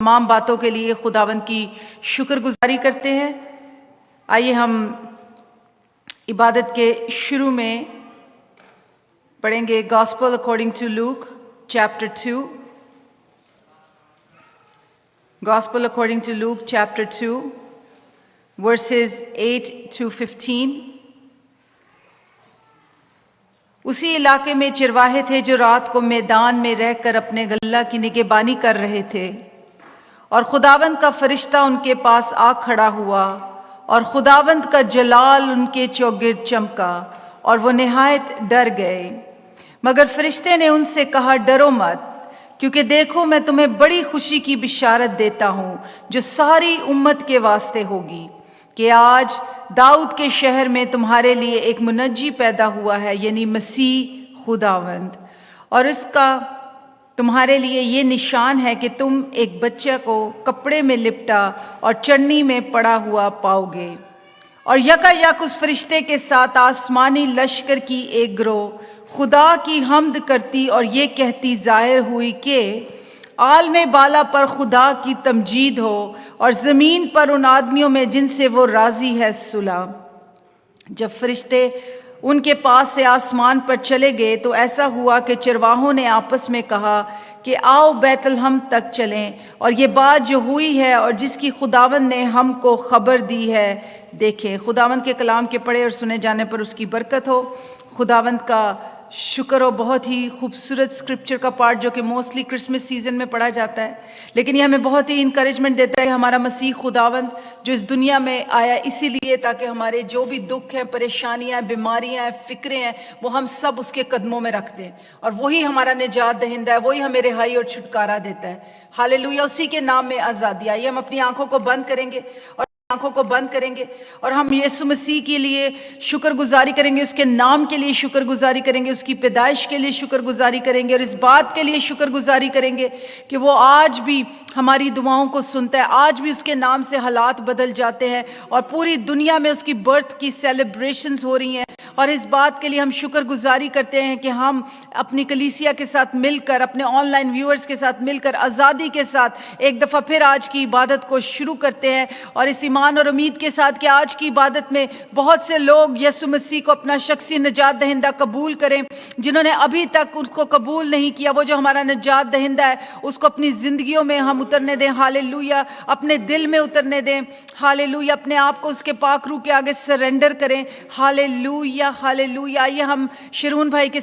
تمام باتوں کے لیے خداوند کی شکر گزاری کرتے ہیں۔ آئیے ہم عبادت کے شروع میں پڑھیں گے gospel according to Luke chapter 2۔ Gospel according to Luke chapter 2 verses 8 to 15۔ اسی علاقے میں چرواہے تھے جو رات کو میدان میں رہ کر اپنے غلہ کی نگہبانی کر رہے تھے، اور خداوند کا فرشتہ ان کے پاس آ کھڑا ہوا، اور خداوند کا جلال ان کے چوگرد چمکا، اور وہ نہایت ڈر گئے۔ مگر فرشتے نے ان سے کہا، ڈرو مت، کیونکہ دیکھو میں تمہیں بڑی خوشی کی بشارت دیتا ہوں جو ساری امت کے واسطے ہوگی، کہ آج داؤد کے شہر میں تمہارے لیے ایک منجی پیدا ہوا ہے، یعنی مسیح خداوند۔ اور اس کا تمہارے لیے یہ نشان ہے کہ تم ایک بچہ کو کپڑے میں لپٹا اور چڑھنی میں پڑا ہوا پاؤ گے۔ اور یکایک اس فرشتے کے ساتھ آسمانی لشکر کی ایک گروہ خدا کی حمد کرتی اور یہ کہتی ظاہر ہوئی کہ عالم بالا پر خدا کی تمجید ہو، اور زمین پر ان آدمیوں میں جن سے وہ راضی ہے صلح۔ جب فرشتے ان کے پاس سے آسمان پر چلے گئے تو ایسا ہوا کہ چرواہوں نے آپس میں کہا کہ آؤ بیت لحم تک چلیں، اور یہ بات جو ہوئی ہے اور جس کی خداوند نے ہم کو خبر دی ہے دیکھیں۔ خداوند کے کلام کے پڑھے اور سنے جانے پر اس کی برکت ہو۔ خداوند کا شکر ہو۔ بہت ہی خوبصورت اسکرپچر کا پارٹ جو کہ موسٹلی کرسمس سیزن میں پڑھا جاتا ہے، لیکن یہ ہمیں بہت ہی انکریجمنٹ دیتا ہے کہ ہمارا مسیح خداوند جو اس دنیا میں آیا اسی لیے تاکہ ہمارے جو بھی دکھ ہیں، پریشانیاں، بیماریاں ہیں، فکریں ہیں، وہ ہم سب اس کے قدموں میں رکھ دیں، اور وہی ہمارا نجات دہندہ ہے، وہی ہمیں رہائی اور چھٹکارا دیتا ہے۔ ہاللیلویہ، اسی کے نام میں آزادی۔ آئیے ہم اپنی آنکھوں کو بند کریں گے اور ہم یسوع مسیح کے لیے شکر گزاری کریں گے، اس کے نام کے لیے شکر گزاری کریں گے، اس کی پیدائش کے لیے شکر گزاری کریں گے، اور اس بات کے لیے شکر گزاری کریں گے کہ وہ آج بھی ہماری دعاؤں کو سنتا ہے، آج بھی اس کے نام سے حالات بدل جاتے ہیں، اور پوری دنیا میں اس کی برتھ کی سیلیبریشنز ہو رہی ہیں۔ اور اس بات کے لیے ہم شکر گزاری کرتے ہیں کہ ہم اپنی کلیسیا کے ساتھ مل کر، اپنے آن لائن ویورز کے ساتھ مل کر آزادی کے ساتھ ایک دفعہ پھر آج کی عبادت کو شروع کرتے ہیں، اور اس ایمان اور امید کے ساتھ کہ آج کی عبادت میں بہت سے لوگ یسوع مسیح کو اپنا شخصی نجات دہندہ قبول کریں۔ جنہوں نے ابھی تک اس کو قبول نہیں کیا، وہ جو ہمارا نجات دہندہ ہے اس کو اپنی زندگیوں میں ہم اترنے دیں۔ ہاللیلویہ، اپنے دل میں اترنے دیں۔ ہاللیلویہ، اپنے آپ کو اس کے پاک روح کے آگے سرنڈر کریں۔ ہاللیلویہ ہاللیلویہ۔ آئیے ہم شرون بھائی کے